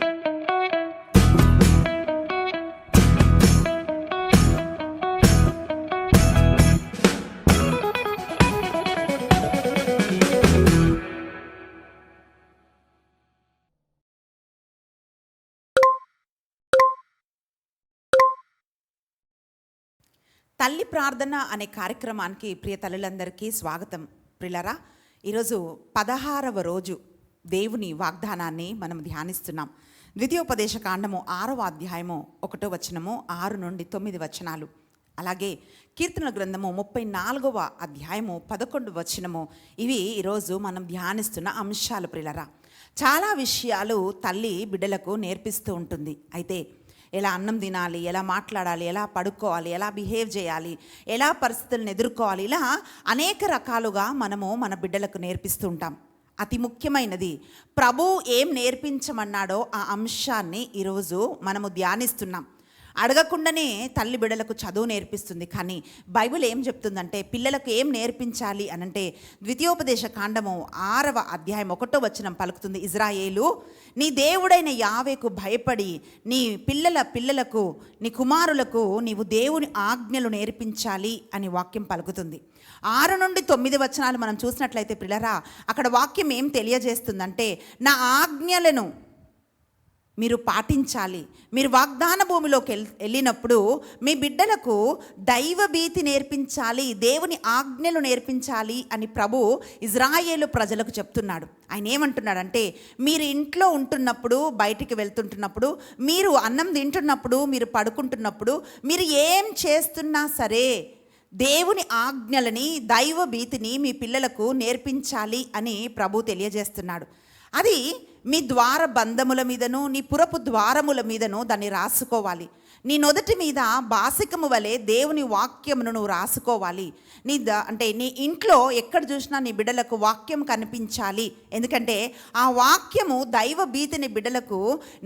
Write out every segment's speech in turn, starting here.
తల్లి ప్రార్థన అనే కార్యక్రమానికి ప్రియ తల్లులందరికీ స్వాగతం. ప్రియులారా, ఈరోజు 16వ రోజు దేవుని వాగ్దానాన్ని మనం ధ్యానిస్తున్నాం. ద్వితీయోపదేశ కాండము 6వ అధ్యాయము 1వ వచనము 6 నుండి 9 వచనాలు, అలాగే కీర్తనల గ్రంథము 34వ అధ్యాయము 11 వచనము. ఇవి ఈరోజు మనం ధ్యానిస్తున్న అంశాలు. ప్రియులారా, చాలా విషయాలు తల్లి బిడ్డలకు నేర్పిస్తూ ఉంటుంది. అయితే ఎలా అన్నం తినాలి, ఎలా మాట్లాడాలి, ఎలా పడుకోవాలి, ఎలా బిహేవ్ చేయాలి, ఎలా పరిస్థితులను ఎదుర్కోవాలి, ఇలా అనేక రకాలుగా మనము మన బిడ్డలకు నేర్పిస్తూ ఉంటాం. అతి ముఖ్యమైనది ప్రభు ఏం నేర్పించమన్నాడో ఆ అంశాన్ని ఈరోజు మనము ధ్యానిస్తున్నాం. అడగకుండానే తల్లి బిడ్డలకు చదువు నేర్పిస్తుంది. కానీ బైబిల్ ఏం చెప్తుందంటే పిల్లలకు ఏం నేర్పించాలి అనంటే ద్వితీయోపదేశ కాండము 6వ అధ్యాయం 1వ వచనం పలుకుతుంది, ఇజ్రాయేలు నీ దేవుడైన యావేకు భయపడి నీ పిల్లలకు నీ కుమారులకు నీవు దేవుని ఆజ్ఞలు నేర్పించాలి అని వాక్యం పలుకుతుంది. 6 నుండి 9 వచనాలు మనం చూసినట్లయితే పిల్లరా, అక్కడ వాక్యం ఏం తెలియజేస్తుందంటే నా ఆజ్ఞలను మీరు పాటించాలి. మీరు వాగ్దాన భూమిలోకి వెళ్ళినప్పుడు మీ బిడ్డలకు దైవ భీతి నేర్పించాలి, దేవుని ఆజ్ఞలు నేర్పించాలి అని ప్రభు ఇజ్రాయేలు ప్రజలకు చెప్తున్నాడు. ఆయన ఏమంటున్నాడంటే మీరు ఇంట్లో ఉంటున్నప్పుడు, బయటికి వెళ్తుంటున్నప్పుడు, మీరు అన్నం తింటున్నప్పుడు, మీరు పడుకుంటున్నప్పుడు, మీరు ఏం చేస్తున్నా సరే దేవుని ఆజ్ఞలని, దైవ భీతిని మీ పిల్లలకు నేర్పించాలి అని ప్రభు తెలియజేస్తున్నాడు. అది మీ ద్వార బంధముల మీదను, నీ పురపు ద్వారముల మీదను దాన్ని రాసుకోవాలి. నీ నొదటి మీద బాసికము వలె దేవుని వాక్యమును నువ్వు రాసుకోవాలి. నీ ఇంట్లో ఎక్కడ చూసినా నీ బిడ్డలకు వాక్యం కనిపించాలి. ఎందుకంటే ఆ వాక్యము దైవ భీతిని బిడ్డలకు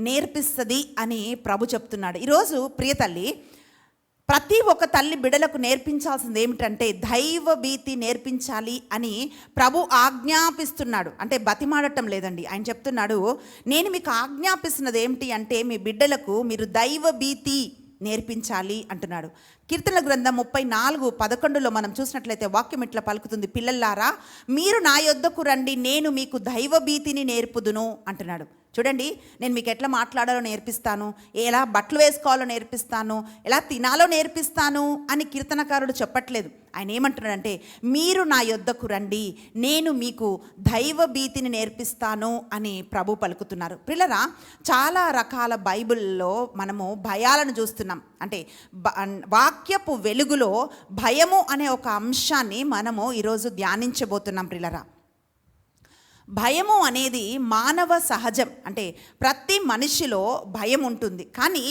నేర్పిస్తుంది అని ప్రభు చెప్తున్నాడు. ఈరోజు ప్రియ తల్లి, ప్రతి ఒక్క తల్లి బిడ్డలకు నేర్పించాల్సింది ఏమిటంటే దైవ భీతి నేర్పించాలి అని ప్రభు ఆజ్ఞాపిస్తున్నాడు. అంటే బతిమాడటం లేదండి, ఆయన చెప్తున్నాడు నేను మీకు ఆజ్ఞాపిస్తున్నది ఏమిటి అంటే మీ బిడ్డలకు మీరు దైవ భీతి నేర్పించాలి అంటున్నాడు. కీర్తనల గ్రంథం 34:11 మనం చూసినట్లయితే వాక్యం ఇట్లా పలుకుతుంది, పిల్లలారా మీరు నా యొద్దకు రండి, నేను మీకు దైవ భీతిని నేర్పుదును అంటున్నాడు. చూడండి, నేను మీకు ఎట్లా మాట్లాడాలో నేర్పిస్తాను, ఎలా బట్టలు వేసుకోవాలో నేర్పిస్తాను, ఎలా తినాలో నేర్పిస్తాను అని కీర్తనకారుడు చెప్పట్లేదు. ఆయన ఏమంటున్నాడంటే మీరు నా యొద్దకు రండి, నేను మీకు దైవ భీతిని నేర్పిస్తాను అని ప్రభు పలుకుతున్నారు. పిల్లరా, చాలా రకాల బైబిల్లో మనము భయాలను చూస్తున్నాం. అంటే వాక్యపు వెలుగులో భయము అనే ఒక అంశాన్ని మనము ఈరోజు ధ్యానించబోతున్నాం. పిల్లరా, భయము అనేది మానవ సహజం. అంటే ప్రతి మనిషిలో భయం ఉంటుంది. కానీ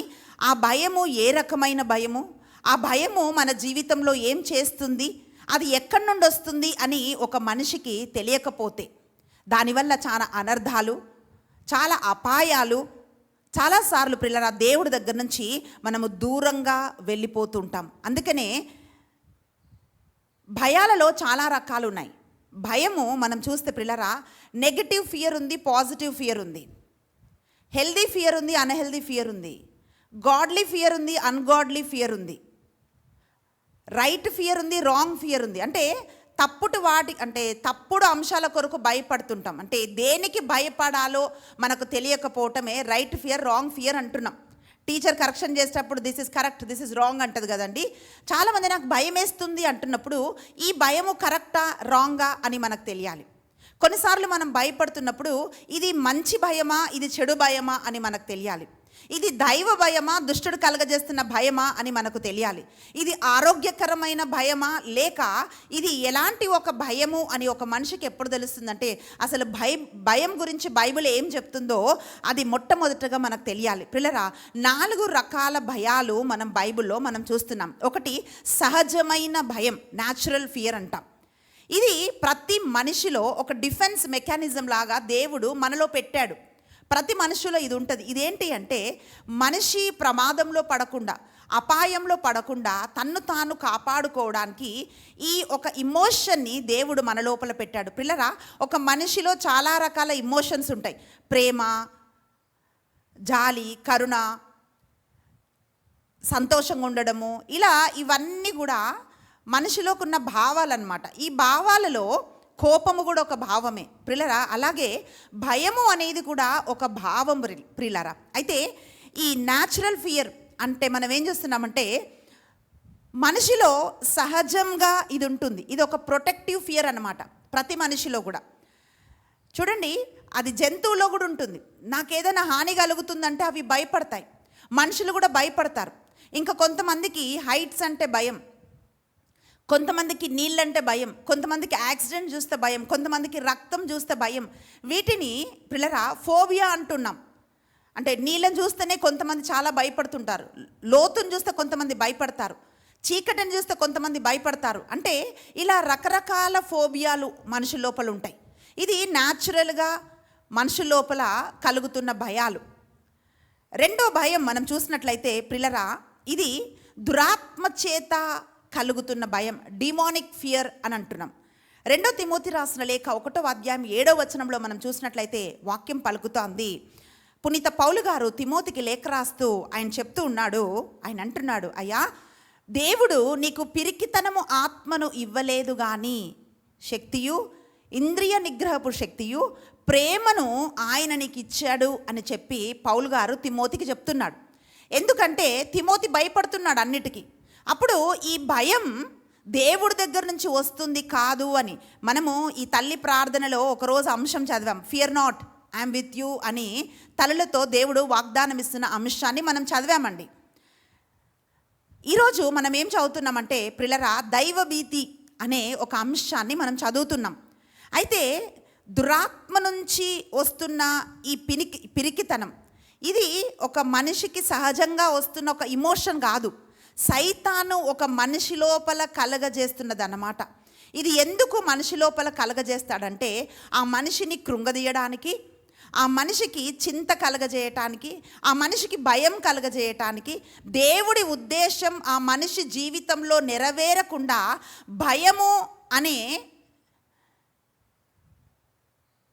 ఆ భయము ఏ రకమైన భయము, ఆ భయము మన జీవితంలో ఏం చేస్తుంది, అది ఎక్కడి నుండి వస్తుంది అని ఒక మనిషికి తెలియకపోతే దానివల్ల చాలా అనర్థాలు, చాలా అపాయాలు, చాలాసార్లు పిల్లల దేవుడి దగ్గర నుంచి మనము దూరంగా వెళ్ళిపోతుంటాం. అందుకనే భయాలలో చాలా రకాలు ఉన్నాయి. భయము మనం చూస్తే పిల్లరా, నెగటివ్ ఫియర్ ఉంది, పాజిటివ్ ఫియర్ ఉంది, హెల్దీ ఫియర్ ఉంది, అన్హెల్దీ ఫియర్ ఉంది, గాడ్లీ ఫియర్ ఉంది, అన్గాడ్లీ ఫియర్ ఉంది, రైట్ ఫియర్ ఉంది, రాంగ్ ఫియర్ ఉంది. అంటే తప్పుడు అంశాల కొరకు భయపడుతుంటాం. అంటే దేనికి భయపడాలో మనకు తెలియకపోవటమే రైట్ ఫియర్, రాంగ్ ఫియర్ అంటున్నాం. టీచర్ కరెక్షన్ చేసేటప్పుడు this is correct, this is wrong అంటది కదండి. చాలామంది నాకు భయం వేస్తుంది అంటున్నప్పుడు ఈ భయము కరెక్టా రాంగా అని మనకు తెలియాలి. కొన్నిసార్లు మనం భయపడుతున్నప్పుడు ఇది మంచి భయమా, ఇది చెడు భయమా అని మనకు తెలియాలి. ఇది దైవ భయమా, దుష్టుడు కలగజేస్తున్న భయమా అని మనకు తెలియాలి. ఇది ఆరోగ్యకరమైన భయమా, లేక ఇది ఎలాంటి ఒక భయము అని ఒక మనిషికి ఎప్పుడు తెలుస్తుందంటే అసలు భయం గురించి బైబిల్ ఏం చెప్తుందో అది మొట్టమొదటగా మనకు తెలియాలి. పిల్లరా, 4 రకాల భయాలు మనం బైబిల్లో మనం చూస్తున్నాం. ఒకటి సహజమైన భయం, న్యాచురల్ ఫియర్ అంటాం. ఇది ప్రతి మనిషిలో ఒక డిఫెన్స్ మెకానిజం లాగా దేవుడు మనలో పెట్టాడు. ప్రతి మనిషిలో ఇది ఉంటుంది. ఇదేంటి అంటే మనిషి ప్రమాదంలో పడకుండా, అపాయంలో పడకుండా తన్ను తాను కాపాడుకోవడానికి ఈ ఒక ఇమోషన్ని దేవుడు మన లోపల పెట్టాడు. పిల్లరా, ఒక మనిషిలో చాలా రకాల ఇమోషన్స్ ఉంటాయి. ప్రేమ, జాలి, కరుణ, సంతోషంగా ఉండడము, ఇలా ఇవన్నీ కూడా మనిషిలోకి ఉన్న భావాలన్నమాట. ఈ భావాలలో కోపము కూడా ఒక భావమే ప్రియులరా. అలాగే భయము అనేది కూడా ఒక భావం ప్రియులరా. అయితే ఈ న్యాచురల్ ఫియర్ అంటే మనం ఏం చేస్తున్నామంటే మనిషిలో సహజంగా ఇది ఉంటుంది. ఇది ఒక ప్రొటెక్టివ్ ఫియర్ అన్నమాట ప్రతి మనిషిలో కూడా. చూడండి, అది జంతువులో కూడా ఉంటుంది. నాకేదైనా హాని కలుగుతుందంటే అవి భయపడతాయి, మనుషులు కూడా భయపడతారు. ఇంకా కొంతమందికి హైట్స్ అంటే భయం, కొంతమందికి నీళ్ళంటే భయం, కొంతమందికి యాక్సిడెంట్ చూస్తే భయం, కొంతమందికి రక్తం చూస్తే భయం. వీటిని పిల్లరా ఫోబియా అంటున్నాం. అంటే నీళ్ళని చూస్తేనే కొంతమంది చాలా భయపడుతుంటారు, లోతుని చూస్తే కొంతమంది భయపడతారు, చీకటిని చూస్తే కొంతమంది భయపడతారు. అంటే ఇలా రకరకాల ఫోబియాలు మనుషుల లోపల ఉంటాయి. ఇది న్యాచురల్గా మనుషుల లోపల కలుగుతున్న భయాలు. రెండో భయం మనం చూసినట్లయితే ప్రిలరా, ఇది దురాత్మ చేత కలుగుతున్న భయం, డిమానిక్ ఫియర్ అని అంటున్నాం. 2 తిమోతి రాసిన లేఖ 1వ అధ్యాయం 7వ వచనంలో మనం చూసినట్లయితే వాక్యం పలుకుతోంది. పునీత పౌలు గారు తిమోతికి లేఖ రాస్తూ ఆయన చెప్తూ ఉన్నాడు, ఆయన అంటున్నాడు, అయ్యా, దేవుడు నీకు పిరికితనము ఆత్మను ఇవ్వలేదు కానీ శక్తియు, ఇంద్రియ నిగ్రహపు శక్తియు, ప్రేమను ఆయన నీకు ఇచ్చాడు అని చెప్పి పౌలు గారు తిమోతికి చెప్తున్నాడు. ఎందుకంటే తిమోతి భయపడుతున్నాడు అన్నిటికీ. అప్పుడు ఈ భయం దేవుడి దగ్గర నుంచి వస్తుంది కాదు అని మనము ఈ తల్లి ప్రార్థనలో ఒకరోజు అంశం చదివాం. Fear not, I'm with you అని తల్లులతో దేవుడు వాగ్దానం ఇస్తున్న అంశాన్ని మనం చదివామండి. ఈరోజు మనం ఏం చదువుతున్నామంటే ప్రిలరా, దైవభీతి అనే ఒక అంశాన్ని మనం చదువుతున్నాం. అయితే దురాత్మ నుంచి వస్తున్న ఈ పిరికితనం, ఇది ఒక మనిషికి సహజంగా వస్తున్న ఒక ఇమోషన్ కాదు, సైతాను ఒక మనిషి లోపల కలగజేస్తున్నది అన్నమాట. ఇది ఎందుకు మనిషి లోపల కలగజేస్తాడంటే ఆ మనిషిని కృంగదీయడానికి, ఆ మనిషికి చింత కలగజేయటానికి, ఆ మనిషికి భయం కలగజేయటానికి. దేవుడి ఉద్దేశం ఆ మనిషి జీవితంలో నెరవేరకుండా భయము అనే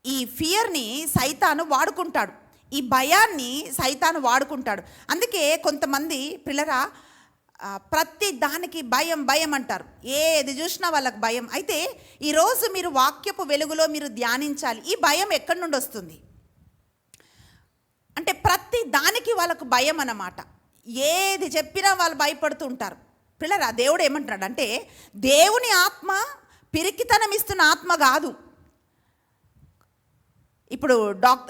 ఈ ఫియర్ని సైతాను వాడుకుంటాడు, ఈ భయాన్ని సైతాను వాడుకుంటాడు. అందుకే కొంతమంది పిల్లరా ప్రతి దానికి భయం భయం అంటారు, ఏది చూసినా వాళ్ళకి భయం. అయితే ఈరోజు మీరు వాక్యపు వెలుగులో మీరు ధ్యానించాలి, ఈ భయం ఎక్కడి నుండి వస్తుంది అంటే ప్రతి దానికి వాళ్ళకు భయం అన్నమాట. ఏది చెప్పినా వాళ్ళు భయపడుతూ ఉంటారు. పిల్లరా, దేవుడు ఏమంటున్నాడు అంటే దేవుని ఆత్మ పిరికితనం ఇస్తున్న ఆత్మ కాదు. ఇప్పుడు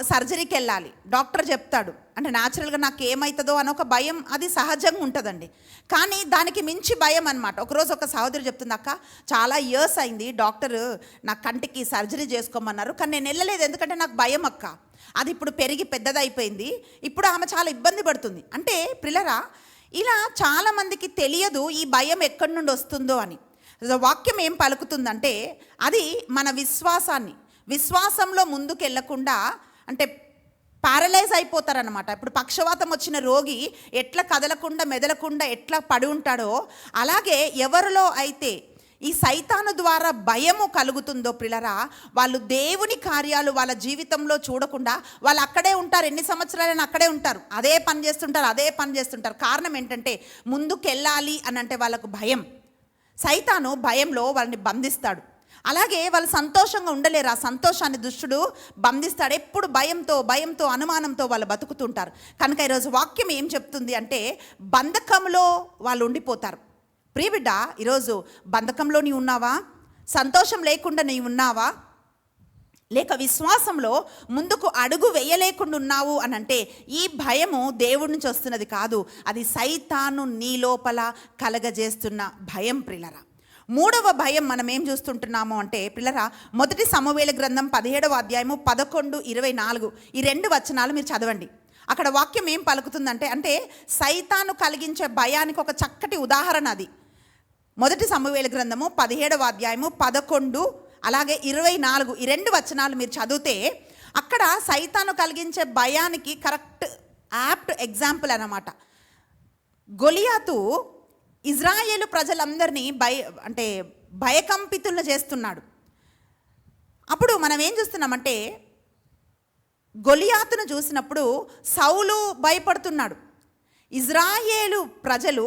సర్జరీకి వెళ్ళాలి, డాక్టర్ చెప్తాడు అంటే న్యాచురల్గా నాకు ఏమవుతుందో అని ఒక భయం, అది సహజంగా ఉంటుందండి. కానీ దానికి మించి భయం అనమాట. ఒకరోజు ఒక సహోదరి చెప్తుంది, అక్క చాలా ఇయర్స్ అయింది డాక్టర్ నా కంటికి సర్జరీ చేసుకోమన్నారు, కానీ నేను వెళ్ళలేదు ఎందుకంటే నాకు భయం అక్క. అది ఇప్పుడు పెరిగి పెద్దదైపోయింది, ఇప్పుడు ఆమె చాలా ఇబ్బంది పడుతుంది. అంటే పిల్లరా, ఇలా చాలామందికి తెలియదు ఈ భయం ఎక్కడి నుండి వస్తుందో అని. వాక్యం ఏం పలుకుతుందంటే అది మన విశ్వాసంలో ముందుకు వెళ్ళకుండా అంటే ప్యారలైజ్ అయిపోతారనమాట. ఇప్పుడు పక్షవాతం వచ్చిన రోగి ఎట్లా కదలకుండా మెదలకుండా ఎట్లా పడి ఉంటాడో అలాగే ఎవరిలో అయితే ఈ సైతాను ద్వారా భయము కలుగుతుందో పిల్లరా, వాళ్ళు దేవుని కార్యాలు వాళ్ళ జీవితంలో చూడకుండా వాళ్ళు అక్కడే ఉంటారు. ఎన్ని సంవత్సరాలైనా అక్కడే ఉంటారు, అదే పని చేస్తుంటారు. కారణం ఏంటంటే ముందుకు వెళ్ళాలి అని అంటే వాళ్ళకు భయం. సైతాను భయంలో వాళ్ళని బంధిస్తాడు. అలాగే వాళ్ళు సంతోషంగా ఉండలేరు, ఆ సంతోషాన్ని దుష్టుడు బంధిస్తాడు. ఎప్పుడు భయంతో అనుమానంతో వాళ్ళు బతుకుతుంటారు. కనుక ఈరోజు వాక్యం ఏం చెప్తుంది అంటే బంధకంలో వాళ్ళు ఉండిపోతారు. ప్రియబిడ్డ, ఈరోజు బంధకంలో నీవు ఉన్నావా? సంతోషం లేకుండా నీవు ఉన్నావా? లేక విశ్వాసంలో ముందుకు అడుగు వేయలేకుండా ఉన్నావు అని అంటే ఈ భయము దేవుడి నుంచి వస్తున్నది కాదు, అది సైతాను నీ లోపల కలగజేస్తున్న భయం. ప్రియులరా, 3వ భయం మనం ఏం చూస్తుంటున్నాము అంటే పిల్లరా, 1 సమూయేలు గ్రంథం 17వ అధ్యాయము 11-24 ఈ 2 వచనాలు మీరు చదవండి. అక్కడ వాక్యం ఏం పలుకుతుందంటే అంటే సైతాను కలిగించే భయానికి ఒక చక్కటి ఉదాహరణ అది. 1 సమూయేలు గ్రంథము 17వ అధ్యాయము 11 అలాగే 24 ఈ 2 వచనాలు మీరు చదివితే అక్కడ సైతాను కలిగించే భయానికి కరెక్ట్ యాప్ట్ ఎగ్జాంపుల్ అన్నమాట. గొలియాతు ఇజ్రాయేలు ప్రజలందరినీ భయకంపితులను చేస్తున్నాడు. అప్పుడు మనం ఏం చూస్తున్నామంటే గొలియాతును చూసినప్పుడు సౌలు భయపడుతున్నాడు. ఇజ్రాయేలు ప్రజలు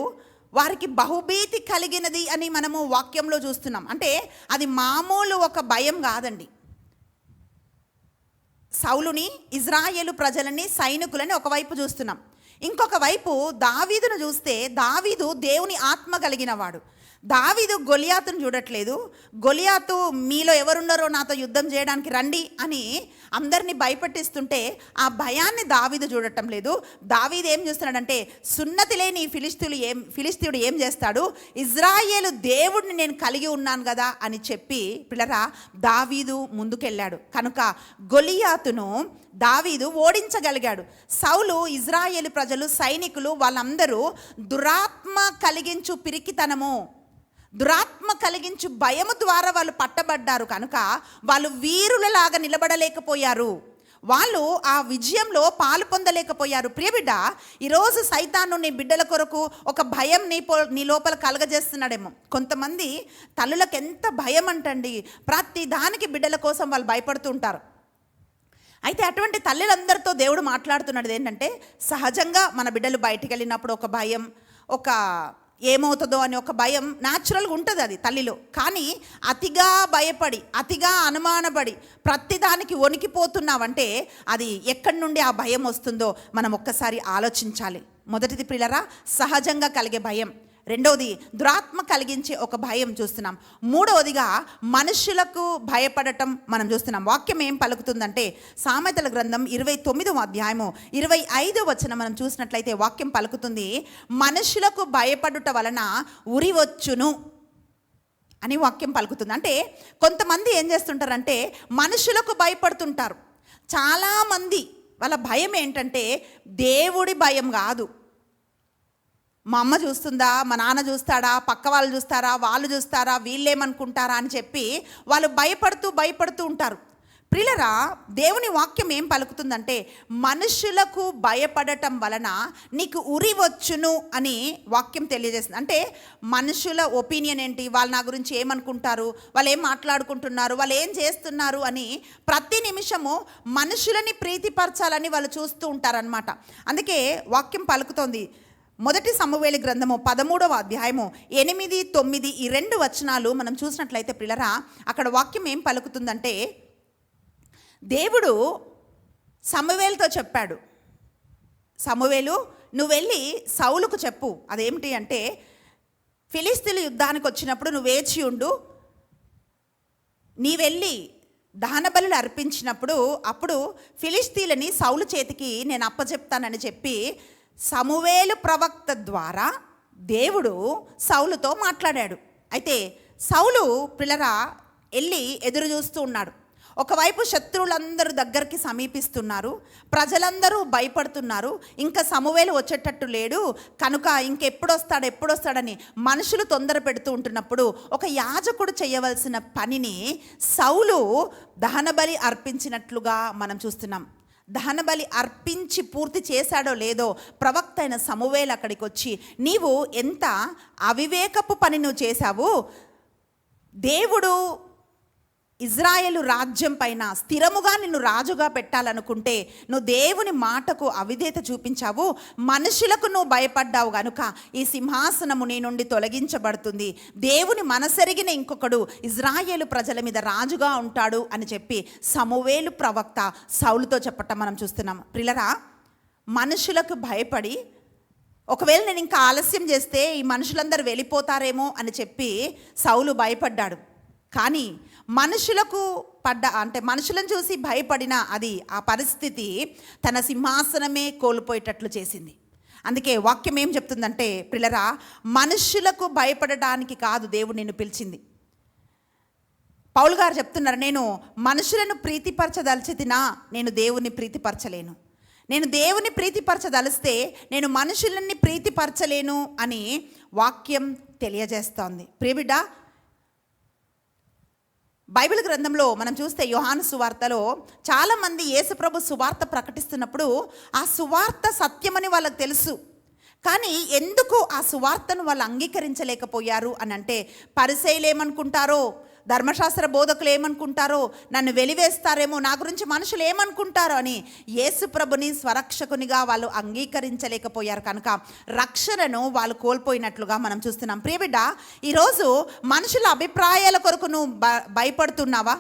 వారికి బహుభీతి కలిగినది అని మనము వాక్యంలో చూస్తున్నాం. అంటే అది మామూలు ఒక భయం కాదండి. సౌలుని, ఇజ్రాయేలు ప్రజలని, సైనికులని ఒకవైపు చూస్తున్నాం. ఇంకొక వైపు దావీదును చూస్తే దావీదు దేవుని ఆత్మ కలిగిన వాడు. దావీదు గొలియాతును చూడట్లేదు. గొలియాతు మీలో ఎవరున్నారో నాతో యుద్ధం చేయడానికి రండి అని అందరినీ భయపెట్టిస్తుంటే ఆ భయాన్ని దావీదు చూడటం లేదు. దావీదు ఏం చేస్తున్నాడంటే, సున్నతి లేని ఫిలిస్తీయుడు ఏం చేస్తాడు, ఇజ్రాయేలు దేవుడిని నేను కలిగి ఉన్నాను కదా అని చెప్పి పిల్లరా దావీదు ముందుకెళ్ళాడు. కనుక గొలియాతును దావీదు ఓడించగలిగాడు. సౌలు, ఇజ్రాయేలు ప్రజలు, సైనికులు వాళ్ళందరూ దురాత్మ కలిగించు పిరికితనము, దురాత్మ కలిగించు భయము ద్వారా వాళ్ళు పట్టబడ్డారు. కనుక వాళ్ళు వీరులలాగా నిలబడలేకపోయారు. వాళ్ళు ఆ విజయంలో పాలు పొందలేకపోయారు. ప్రియబిడ్డ, ఈరోజు సైతాను నీ బిడ్డల కొరకు ఒక భయం నీ లోపల కలగజేస్తున్నాడేమో. కొంతమంది తల్లులకు ఎంత భయం అంటండి, ప్రతి దానికి బిడ్డల కోసం వాళ్ళు భయపడుతూ ఉంటారు. అయితే అటువంటి తల్లులందరితో దేవుడు మాట్లాడుతున్నాడు ఏంటంటే, సహజంగా మన బిడ్డలు బయటికి వెళ్ళినప్పుడు ఒక భయం, ఒక ఏమవుతుందో అని ఒక భయం న్యాచురల్గా ఉంటుంది అది తల్లిలో. కానీ అతిగా భయపడి, అతిగా అనుమానపడి ప్రతిదానికి వణికిపోతున్నావంటే అది ఎక్కడి నుండి ఆ భయం వస్తుందో మనం ఒక్కసారి ఆలోచించాలి. మొదటిది పిల్లరా, సహజంగా కలిగే భయం. రెండవది దురాత్మ కలిగించే ఒక భయం చూస్తున్నాం. మూడవదిగా మనుషులకు భయపడటం మనం చూస్తున్నాం. వాక్యం ఏం పలుకుతుందంటే, సామెతల గ్రంథం 29వ అధ్యాయము 25వ వచనం మనం చూసినట్లయితే వాక్యం పలుకుతుంది, మనుషులకు భయపడుట వలన ఉరి వచ్చును అని వాక్యం పలుకుతుంది. అంటే కొంతమంది ఏం చేస్తుంటారంటే మనుషులకు భయపడుతుంటారు. చాలామంది వాళ్ళ భయం ఏంటంటే దేవుడి భయం కాదు. మా అమ్మ చూస్తుందా, మా నాన్న చూస్తాడా, పక్క వాళ్ళు చూస్తారా, వాళ్ళు చూస్తారా, వీళ్ళేమనుకుంటారా అని చెప్పి వాళ్ళు భయపడుతూ ఉంటారు. ప్రియులరా, దేవుని వాక్యం ఏం పలుకుతుందంటే, మనుషులకు భయపడటం వలన నీకు ఉరి వచ్చును అని వాక్యం తెలియజేస్తుంది. అంటే మనుషుల ఒపీనియన్ ఏంటి, వాళ్ళు నా గురించి ఏమనుకుంటారు, వాళ్ళు ఏం మాట్లాడుకుంటున్నారు, వాళ్ళు ఏం చేస్తున్నారు అని ప్రతి నిమిషము మనుషులని ప్రీతిపరచాలని వాళ్ళు చూస్తూ ఉంటారనమాట. అందుకే వాక్యం పలుకుతోంది. మొదటి సమూయేలు గ్రంథము 13వ అధ్యాయము 8, 9 ఈ 2 వచనాలు మనం చూసినట్లయితే పిల్లరా, అక్కడ వాక్యం ఏం పలుకుతుందంటే, దేవుడు సమూయేలుతో చెప్పాడు, సమూయేలు నువ్వు వెళ్ళి సౌలుకు చెప్పు. అదేమిటి అంటే, ఫిలిస్తీన్లు యుద్ధానికి వచ్చినప్పుడు నువ్వు వేచి ఉండు, నీ వెళ్ళి దహన బలులు అర్పించినప్పుడు అప్పుడు ఫిలిస్తీన్లని సౌలు చేతికి నేను అప్పచెప్తానని చెప్పి సమూయేలు ప్రవక్త ద్వారా దేవుడు సౌలుతో మాట్లాడాడు. అయితే సౌలు పిల్లరా వెళ్ళి ఎదురు చూస్తూ ఉన్నాడు. ఒకవైపు శత్రువులందరూ దగ్గరికి సమీపిస్తున్నారు, ప్రజలందరూ భయపడుతున్నారు. ఇంకా సమూయేలు వచ్చేటట్టు లేడు, కనుక ఎప్పుడొస్తాడని మనుషులు తొందర పెడుతూ ఉంటున్నప్పుడు ఒక యాజకుడు చేయవలసిన పనిని సౌలు దహనబలి అర్పించినట్లుగా మనం చూస్తున్నాం. దహనబలి అర్పించి పూర్తి చేశాడో లేదో ప్రవక్త అయిన సమూయేలు అక్కడికి వచ్చి, నీవు ఎంత అవివేకపు పని నువ్వు చేశావు, దేవుడు ఇజ్రాయేలు రాజ్యం పైన స్థిరముగా నిన్ను రాజుగా పెట్టాలనుకుంటే నువ్వు దేవుని మాటకు అవిధేయత చూపించావు, మనుషులకు నువ్వు భయపడ్డావు గనుక ఈ సింహాసనము నీ నుండి తొలగించబడుతుంది, దేవుని మనసెరిగిన ఇంకొకడు ఇజ్రాయేలు ప్రజల మీద రాజుగా ఉంటాడు అని చెప్పి సమూయేలు ప్రవక్త సౌలుతో చెప్పటం మనం చూస్తున్నాం. ప్రియులరా, మనుషులకు భయపడి ఒకవేళ నేను ఇంకా ఆలస్యం చేస్తే ఈ మనుషులందరూ వెళ్ళిపోతారేమో అని చెప్పి సౌలు భయపడ్డాడు. కానీ మనుషులను చూసి భయపడిన ఆ పరిస్థితి తన సింహాసనమే కోల్పోయేటట్లు చేసింది. అందుకే వాక్యం ఏం చెప్తుందంటే పిల్లరా, మనుషులకు భయపడడానికి కాదు దేవుడు నిన్ను పిలిచింది. పౌలు గారు చెప్తున్నారు, నేను మనుషులను ప్రీతిపరచదలిచితినా నేను దేవుని ప్రీతిపరచలేను, నేను దేవుని ప్రీతిపరచదలిస్తే నేను మనుషులని ప్రీతిపరచలేను అని వాక్యం తెలియజేస్తోంది. ప్రియబిడ్డ, బైబిల్ గ్రంథంలో మనం చూస్తే యోహాను సువార్తలో చాలామంది యేసుప్రభు సువార్త ప్రకటిస్తున్నప్పుడు ఆ సువార్త సత్యమని వాళ్ళకి తెలుసు, కానీ ఎందుకు ఆ సువార్తను వాళ్ళు అంగీకరించలేకపోయారు అని అంటే, పరిసయ్యులు ఏమనుకుంటారో, ధర్మశాస్త్ర బోధకులు ఏమనుకుంటారో, నన్ను వెలివేస్తారేమో, నా గురించి మనుషులు ఏమనుకుంటారో అని యేసు ప్రభుని స్వరక్షకునిగా వాళ్ళు అంగీకరించలేకపోయారు కనుక రక్షణను వాళ్ళు కోల్పోయినట్లుగా మనం చూస్తున్నాం. ప్రియబిడ్డ, ఈరోజు మనుషుల అభిప్రాయాల కొరకు నువ్వు భయపడుతున్నావా?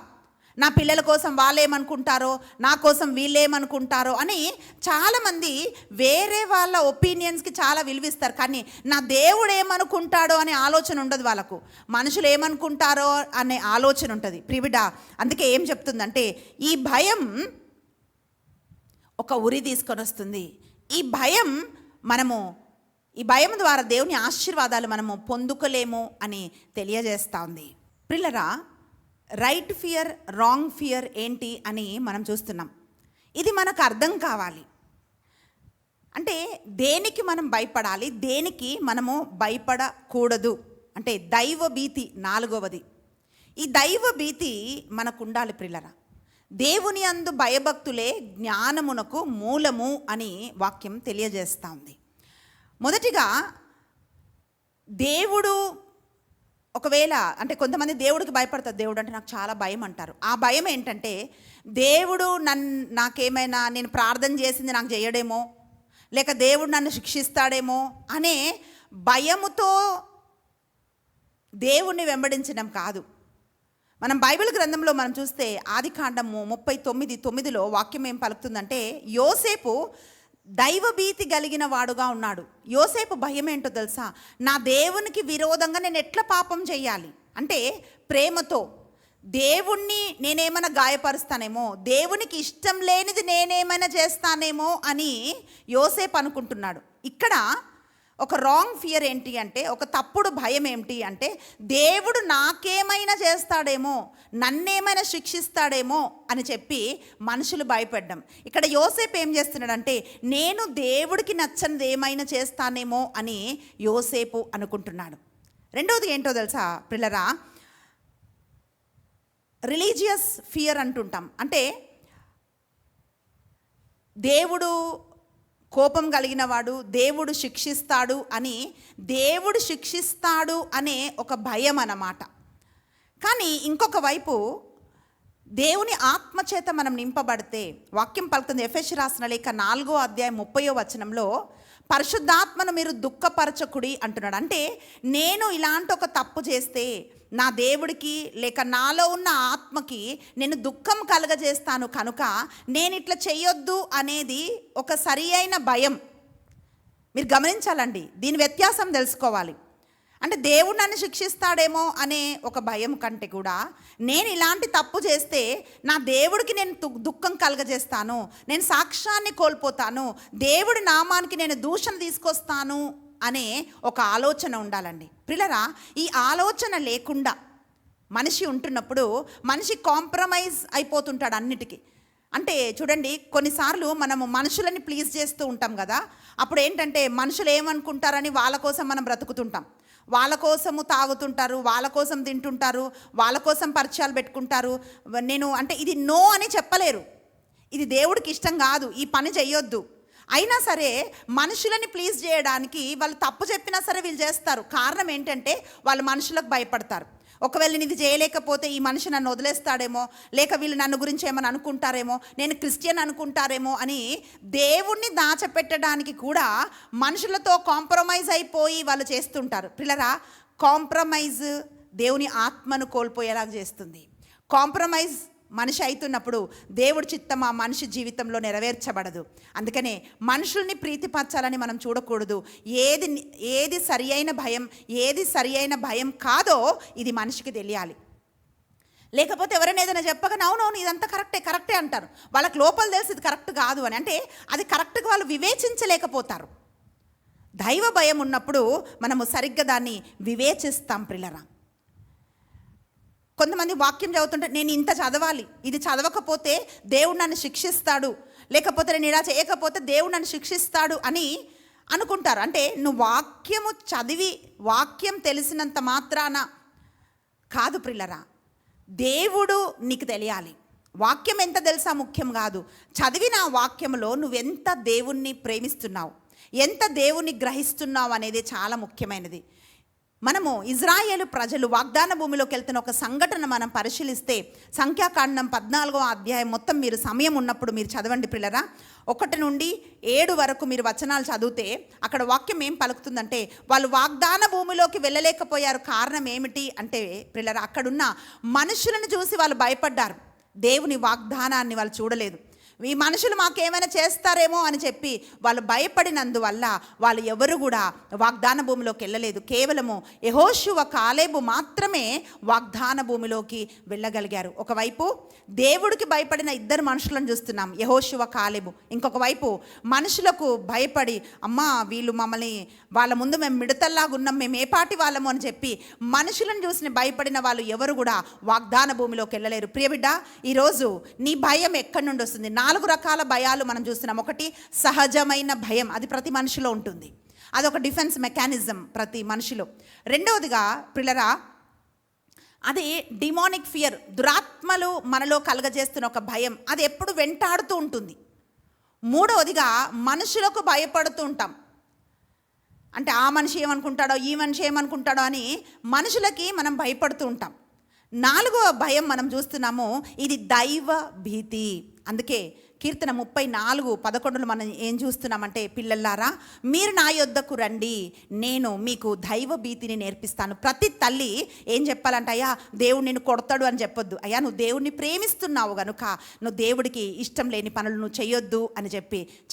నా పిల్లల కోసం వాళ్ళేమనుకుంటారో, నా కోసం వీళ్ళేమనుకుంటారో అని చాలామంది వేరే వాళ్ళ ఒపీనియన్స్కి చాలా విలువిస్తారు. కానీ నా దేవుడు ఏమనుకుంటాడో అనే ఆలోచన ఉండదు వాళ్ళకు. మనుషులు ఏమనుకుంటారో అనే ఆలోచన ఉంటుంది. ప్రియబిడ్డ, అందుకే ఏం చెప్తుందంటే ఈ భయం ఒక ఉరి తీసుకొని వస్తుంది. ఈ భయం ద్వారా దేవుని ఆశీర్వాదాలు మనము పొందుకోలేము అని తెలియజేస్తూ ఉంది. ప్రియులరా, రైట్ ఫియర్, రాంగ్ ఫియర్ ఏంటి అని మనం చూస్తున్నాం. ఇది మనకు అర్థం కావాలి. అంటే దేనికి మనం భయపడాలి, దేనికి మనము భయపడకూడదు అంటే దైవ భీతి. 4వది, ఈ దైవ భీతి మనకు ఉండాలి. ప్రియులరా, దేవుని అందు భయభక్తులే జ్ఞానమునకు మూలము అని వాక్యం తెలియజేస్తూ ఉంది. మొదటిగా దేవుడు ఒకవేళ అంటే కొంతమంది దేవుడికి భయపడతారు. దేవుడు అంటే నాకు చాలా భయం అంటారు. ఆ భయం ఏంటంటే దేవుడు నాకేమైనా నేను ప్రార్థన చేసింది నాకు చేయడేమో, లేక దేవుడు నన్ను శిక్షిస్తాడేమో అనే భయముతో దేవుణ్ణి వెంబడించడం కాదు. మనం బైబిల్ గ్రంథంలో మనం చూస్తే ఆదికాండము 39:9 వాక్యం ఏం పలుకుతుందంటే, యోసేపు దైవభీతి కలిగిన వాడుగా ఉన్నాడు. యోసేపు భయం ఏంటో తెలుసా? నా దేవునికి విరోధంగా నేను ఎట్లా పాపం చేయాలి అంటే ప్రేమతో దేవుణ్ణి నేనేమైనా గాయపరుస్తానేమో, దేవునికి ఇష్టం లేనిది నేనేమైనా చేస్తానేమో అని యోసేపు అనుకుంటున్నాడు. ఇక్కడ ఒక రాంగ్ ఫియర్ ఏంటి అంటే, ఒక తప్పుడు భయం ఏంటి అంటే, దేవుడు నాకేమైనా చేస్తాడేమో, నన్నేమైనా శిక్షిస్తాడేమో అని చెప్పి మనుషులు భయపడ్డం. ఇక్కడ యోసేపు ఏం చేస్తున్నాడంటే, నేను దేవుడికి నచ్చనిది ఏమైనా చేస్తానేమో అని యోసేపు అనుకుంటున్నాడు. రెండవది ఏంటో తెలుసా పిల్లరా? రిలీజియస్ ఫియర్ అంటుంటాం. అంటే దేవుడు కోపం కలిగిన వాడు, దేవుడు శిక్షిస్తాడు అని, దేవుడు శిక్షిస్తాడు అనే ఒక భయం అన్నమాట. కానీ ఇంకొక వైపు దేవుని ఆత్మచేత మనం నింపబడితే వాక్యం పలుకుతుంది. ఎఫెసీయులకు రాసిన లేఖ 4:30 పరిశుద్ధాత్మను మీరు దుఃఖపరచకుడి అంటున్నాడు. అంటే నేను ఇలాంటి ఒక తప్పు చేస్తే నా దేవుడికి లేక నాలో ఉన్న ఆత్మకి నేను దుఃఖం కలగజేస్తాను కనుక నేను ఇట్లా చేయొద్దు అనేది ఒక సరి అయిన భయం. మీరు గమనించాలండి, దీని వ్యత్యాసం తెలుసుకోవాలి. అంటే దేవుడు నన్ను శిక్షిస్తాడేమో అనే ఒక భయం కంటే కూడా నేను ఇలాంటి తప్పు చేస్తే నా దేవుడికి నేను దుఃఖం కలగజేస్తాను, నేను సాక్ష్యాన్ని కోల్పోతాను, దేవుడి నామానికి నేను దూషణ తీసుకొస్తాను అనే ఒక ఆలోచన ఉండాలండి. ప్రియులరా, ఈ ఆలోచన లేకుండా మనిషి ఉంటున్నప్పుడు మనిషి కాంప్రమైజ్ అయిపోతుంటాడు అన్నిటికీ. అంటే చూడండి, కొన్నిసార్లు మనము మనుషులని ప్లీజ్ చేస్తూ ఉంటాం కదా, అప్పుడు ఏంటంటే మనుషులు ఏమనుకుంటారని వాళ్ళ కోసం మనం బ్రతుకుతుంటాం. వాళ్ళ కోసము తాగుతుంటారు, వాళ్ళ కోసం తింటుంటారు, వాళ్ళ కోసం పరిచయాలు పెట్టుకుంటారు. నేను అంటే ఇది నో అని చెప్పలేరు, ఇది దేవుడికి ఇష్టం కాదు, ఈ పని చేయొద్దు. అయినా సరే మనుషులని ప్లీజ్ చేయడానికి వాళ్ళు తప్పు చెప్పినా సరే వీళ్ళు చేస్తారు. కారణం ఏంటంటే వాళ్ళు మనుషులకు భయపడతారు. ఒకవేళ నేను ఇది చేయలేకపోతే ఈ మనిషి నన్ను వదిలేస్తాడేమో, లేక వీళ్ళు నన్ను గురించి ఏమని అనుకుంటారేమో, నేను క్రిస్టియన్ అనుకుంటారేమో అని దేవుణ్ణి దాచిపెట్టడానికి కూడా మనుషులతో కాంప్రమైజ్ అయిపోయి వాళ్ళు చేస్తుంటారు. పిల్లరా, కాంప్రమైజ్ దేవుని ఆత్మను కోల్పోయేలాగా చేస్తుంది. కాంప్రమైజ్ మనిషి అవుతున్నప్పుడు దేవుడి చిత్తం ఆ మనిషి జీవితంలో నెరవేర్చబడదు. అందుకనే మనుషుల్ని ప్రీతిపరచాలని మనం చూడకూడదు. ఏది సరి అయిన భయం, ఏది సరి అయిన భయం కాదో ఇది మనిషికి తెలియాలి. లేకపోతే ఎవరైనా ఏదైనా చెప్పగా అవునవును ఇదంతా కరెక్టే అంటారు. వాళ్ళకి లోపల తెలిసి ఇది కరెక్ట్ కాదు అని, అంటే అది కరెక్ట్గా వాళ్ళు వివేచించలేకపోతారు. దైవ భయం ఉన్నప్పుడు మనము సరిగ్గా దాన్ని వివేచిస్తాం. ప్రియులరా, కొంతమంది వాక్యం చదువుతుంటే నేను ఇంత చదవాలి, ఇది చదవకపోతే దేవుడు నన్ను శిక్షిస్తాడు, లేకపోతే నేను ఇలా చేయకపోతే దేవుడు నన్ను శిక్షిస్తాడు అని అనుకుంటారు. అంటే నువ్వు వాక్యము చదివి వాక్యం తెలిసినంత మాత్రాన కాదు ప్రియులరా, దేవుడు నీకు తెలియాలి. వాక్యం ఎంత తెలుసా ముఖ్యం కాదు, చదివిన వాక్యంలో నువ్వెంత దేవుణ్ణి ప్రేమిస్తున్నావు, ఎంత దేవుణ్ణి గ్రహిస్తున్నావు అనేది చాలా ముఖ్యమైనది. మనము ఇజ్రాయేలు ప్రజలు వాగ్దాన భూమిలోకి వెళ్తున్న ఒక సంఘటన మనం పరిశీలిస్తే సంఖ్యాకాండం 14వ అధ్యాయం మొత్తం మీరు సమయం ఉన్నప్పుడు మీరు చదవండి పిల్లరా. 1 నుండి 7 వరకు మీరు వచనాలు చదివితే అక్కడ వాక్యం ఏం పలుకుతుందంటే, వాళ్ళు వాగ్దాన భూమిలోకి వెళ్ళలేకపోయారు. కారణం ఏమిటి అంటే పిల్లరా, అక్కడున్న మనుషులను చూసి వాళ్ళు భయపడ్డారు. దేవుని వాగ్దానాన్ని వాళ్ళు చూడలేదు. ఈ మనుషులు మాకేమైనా చేస్తారేమో అని చెప్పి వాళ్ళు భయపడినందువల్ల వాళ్ళు ఎవరు కూడా వాగ్దాన భూమిలోకి వెళ్ళలేదు. కేవలము యెహోషువ కాలేబు మాత్రమే వాగ్దాన భూమిలోకి వెళ్ళగలిగారు. ఒకవైపు దేవుడికి భయపడిన 2 మనుషులను చూస్తున్నాం, యెహోషువ కాలేబు. ఇంకొక వైపు మనుషులకు భయపడి, అమ్మా వీళ్ళు మమ్మల్ని వాళ్ళ ముందు మేము మిడతల్లాగా ఉన్నాం, మేము ఏ పాటి వాళ్ళము అని చెప్పి మనుషులను చూసి భయపడిన వాళ్ళు ఎవరు కూడా వాగ్దాన భూమిలోకి వెళ్ళలేరు. ప్రియబిడ్డ, ఈరోజు నీ భయం ఎక్కడి నుండి వస్తుంది? 4 రకాల భయాలు మనం చూస్తున్నాం. ఒకటి సహజమైన భయం, అది ప్రతి మనిషిలో ఉంటుంది, అదొక డిఫెన్స్ మెకానిజం ప్రతి మనిషిలో. రెండవదిగా పిల్లరా, అది డిమానిక్ ఫియర్, దురాత్మలు మనలో కలగజేస్తున్న ఒక భయం, అది ఎప్పుడు వెంటాడుతూ ఉంటుంది. మూడవదిగా మనుషులకు భయపడుతూ ఉంటాం, అంటే ఆ మనిషి ఏమనుకుంటాడో ఈ మనిషి ఏమనుకుంటాడో అని మనుషులకి మనం భయపడుతూ ఉంటాం. 4వ భయం మనం చూస్తున్నాము, ఇది దైవ భీతి. అందుకే కీర్తన 34:11 మనం ఏం చూస్తున్నామంటే, పిల్లలారా మీరు నా యొద్దకు రండి, నేను మీకు దైవ భీతిని నేర్పిస్తాను. ప్రతి తల్లి ఏం చెప్పాలంటే, అయ్యా దేవుడు నిన్ను కొడతాడు అని చెప్పొద్దు. అయ్యా నువ్వు దేవుడిని ప్రేమిస్తున్నావు కనుక నువ్వు దేవుడికి ఇష్టం లేని పనులు నువ్వు చేయొద్దు అని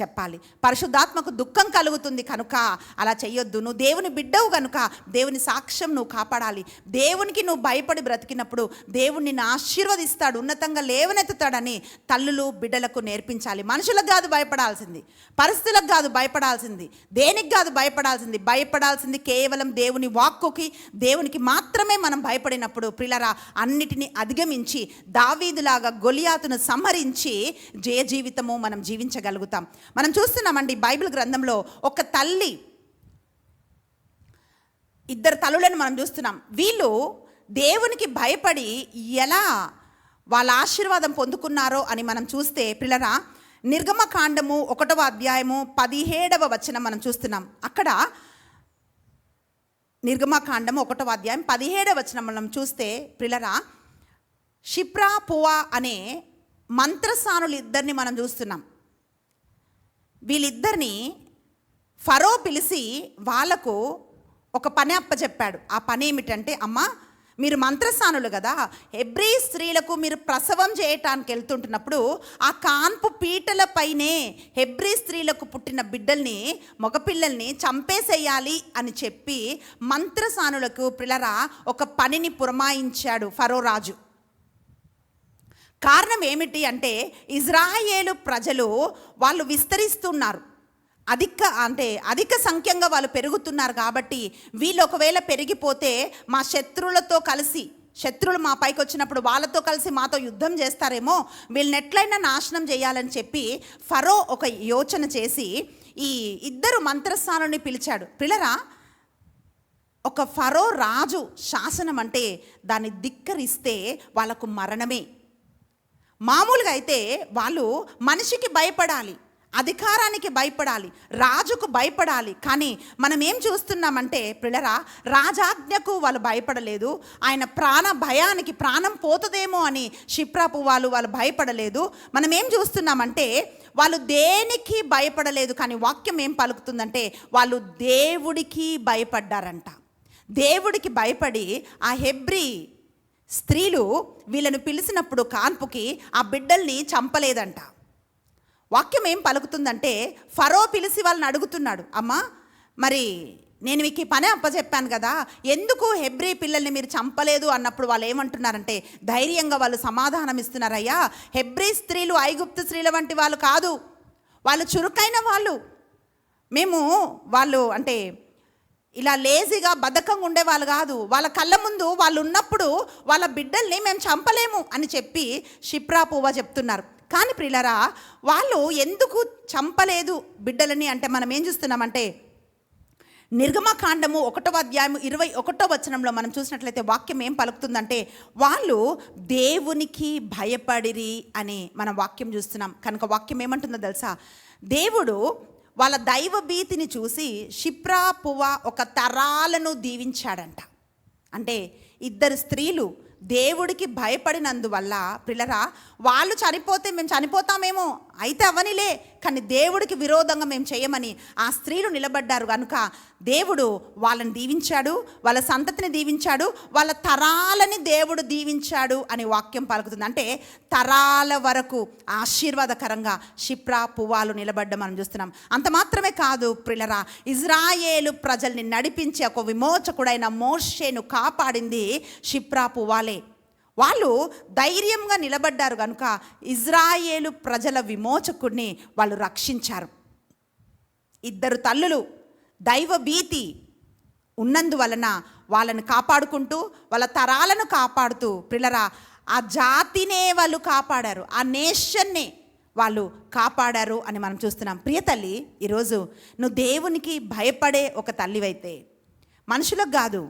చెప్పాలి. పరిశుద్ధాత్మకు దుఃఖం కలుగుతుంది కనుక అలా చేయొద్దు. నువ్వు దేవుని బిడ్డవు కనుక దేవుని సాక్ష్యం నువ్వు కాపాడాలి. దేవునికి నువ్వు భయపడి బ్రతికినప్పుడు దేవుడు నిన్ను ఆశీర్వదిస్తాడు, ఉన్నతంగా లేవనెత్తుతాడని తల్లులు బిడ్డలకు నేర్పించాలి. మనుషులకు కాదు భయపడాల్సింది, పరిస్థితులకు కాదు భయపడాల్సింది, దేనికి కాదు భయపడాల్సింది కేవలం దేవుని వాక్కుకి, దేవునికి మాత్రమే మనం భయపడినప్పుడు ప్రియులారా అన్నిటినీ అధిగమించి దావీదులాగా గొలియాతును సంహరించి జయ జీవితము మనం జీవించగలుగుతాం. మనం చూస్తున్నామండి బైబిల్ గ్రంథంలో ఒక తల్లి, 2 తల్లులను మనం చూస్తున్నాం. వీళ్ళు దేవునికి భయపడి ఎలా వాళ్ళ ఆశీర్వాదం పొందుకున్నారో అని మనం చూస్తే పిల్లరా, నిర్గమకాండము 1వ అధ్యాయము 17వ వచనం మనం చూస్తున్నాం. అక్కడ నిర్గమకాండము 1వ అధ్యాయం 17వ వచనం మనం చూస్తే పిల్లరా, షిప్రా పువా అనే మంత్రసానులు 2 మనం చూస్తున్నాం. వీళ్ళిద్దరిని ఫరో పిలిచి వాళ్లకు ఒక పని అప్పచెప్పాడు. ఆ పని ఏమిటంటే, అమ్మా మీరు మంత్రసానులు కదా, హెబ్రీ స్త్రీలకు మీరు ప్రసవం చేయటానికి వెళ్తుంటున్నప్పుడు ఆ కాన్పు పీటలపైనే హెబ్రీ స్త్రీలకు పుట్టిన బిడ్డల్ని, మగపిల్లల్ని చంపేసేయాలి అని చెప్పి మంత్రసానులకు పిల్లరా ఒక పనిని పురమాయించాడు ఫరో రాజు. కారణం ఏమిటి అంటే, ఇజ్రాయేలు ప్రజలు వాళ్ళు విస్తరిస్తున్నారు, అధిక సంఖ్యంగా వాళ్ళు పెరుగుతున్నారు. కాబట్టి వీళ్ళు ఒకవేళ పెరిగిపోతే మా శత్రువులతో కలిసి, శత్రువులు మా పైకి వచ్చినప్పుడు వాళ్ళతో కలిసి మాతో యుద్ధం చేస్తారేమో, వీళ్ళని ఎట్లయినా నాశనం చేయాలని చెప్పి ఫరో ఒక యోచన చేసి ఈ 2 మంత్రస్థానాన్ని పిలిచాడు. పిల్లరా, ఒక ఫరో రాజు శాసనం అంటే దాన్ని ధిక్కరిస్తే వాళ్ళకు మరణమే. మామూలుగా అయితే వాళ్ళు మనిషికి భయపడాలి, అధికారానికి భయపడాలి, రాజుకు భయపడాలి. కానీ మనం ఏం చూస్తున్నామంటే పిల్లరా, రాజాజ్ఞకు వాళ్ళు భయపడలేదు, ఆయన ప్రాణ భయానికి ప్రాణం పోతుందేమో అని షిప్రాపు వాళ్ళు భయపడలేదు. మనం ఏం చూస్తున్నామంటే వాళ్ళు దేనికి భయపడలేదు, కానీ వాక్యం ఏం పలుకుతుందంటే వాళ్ళు దేవుడికి భయపడ్డారంట. దేవుడికి భయపడి ఆ హెబ్రీ స్త్రీలు వీళ్ళను పిలిచినప్పుడు కాన్పుకి ఆ బిడ్డల్ని చంపలేదంట. వాక్యం ఏం పలుకుతుందంటే, ఫరో పిలిచి వాళ్ళని అడుగుతున్నాడు, అమ్మా మరి నేను మీకు ఈ పని అప్పచెప్పాను కదా, ఎందుకు హెబ్రీ పిల్లల్ని మీరు చంపలేదు అన్నప్పుడు వాళ్ళు ఏమంటున్నారంటే, ధైర్యంగా వాళ్ళు సమాధానం ఇస్తున్నారయ్యా, హెబ్రీ స్త్రీలు ఐగుప్తు స్త్రీల వంటి వాళ్ళు కాదు, వాళ్ళు చురుకైన వాళ్ళు, వాళ్ళు అంటే ఇలా లేజీగా బద్ధకంగా ఉండేవాళ్ళు కాదు, వాళ్ళ కళ్ళ ముందు వాళ్ళు ఉన్నప్పుడు వాళ్ళ బిడ్డల్ని మేము చంపలేము అని చెప్పి షిప్రా పువ్వ చెప్తున్నారు. కానీ ప్రియులారా, వాళ్ళు ఎందుకు చంపలేదు బిడ్డలని అంటే మనం ఏం చూస్తున్నామంటే, నిర్గమకాండము 1వ అధ్యాయం 21వ వచనంలో మనం చూసినట్లయితే వాక్యం ఏం పలుకుతుందంటే, వాళ్ళు దేవునికి భయపడిరి అని మనం వాక్యం చూస్తున్నాం. కనుక వాక్యం ఏమంటుందో తెలుసా, దేవుడు వాళ్ళ దైవ భీతిని చూసి షిప్రా పువ్వా ఒక తరాలను దీవించాడంట. అంటే ఇద్దరు స్త్రీలు దేవుడికి భయపడినందువల్ల ప్రిలరా, వాళ్ళు చనిపోతే మేము చనిపోతామేమో, అయితే అవనిలే, కానీ దేవుడికి విరోధంగా మేము చేయమని ఆ స్త్రీలు నిలబడ్డారు కనుక దేవుడు వాళ్ళని దీవించాడు, వాళ్ళ సంతతిని దీవించాడు, వాళ్ళ తరాలని దేవుడు దీవించాడు అని వాక్యం పలుకుతుంది. అంటే తరాల వరకు ఆశీర్వాదకరంగా షిప్రా పువ్వాలు నిలబడ్డం మనం చూస్తున్నాం. అంత మాత్రమే కాదు ప్రిలరా, ఇజ్రాయేలు ప్రజల్ని నడిపించి ఒక విమోచకుడైన మోషేను కాపాడింది షిప్రా పువ్వాలే. వాళ్ళు ధైర్యంగా నిలబడ్డారు కనుక ఇజ్రాయేలు ప్రజల విమోచకుడిని వాళ్ళు రక్షించారు. ఇద్దరు తల్లులు దైవ భీతి ఉన్నందువలన వాళ్ళని కాపాడుకుంటూ వాళ్ళ తరాలను కాపాడుతూ ప్రిలరా ఆ జాతినే వాళ్ళు కాపాడారు, ఆ నేషన్నే వాళ్ళు కాపాడారు అని మనం చూస్తున్నాం. ప్రియ తల్లి, ఈరోజు నువ్వు దేవునికి భయపడే ఒక తల్లివైతే, మనుషులకు కాదు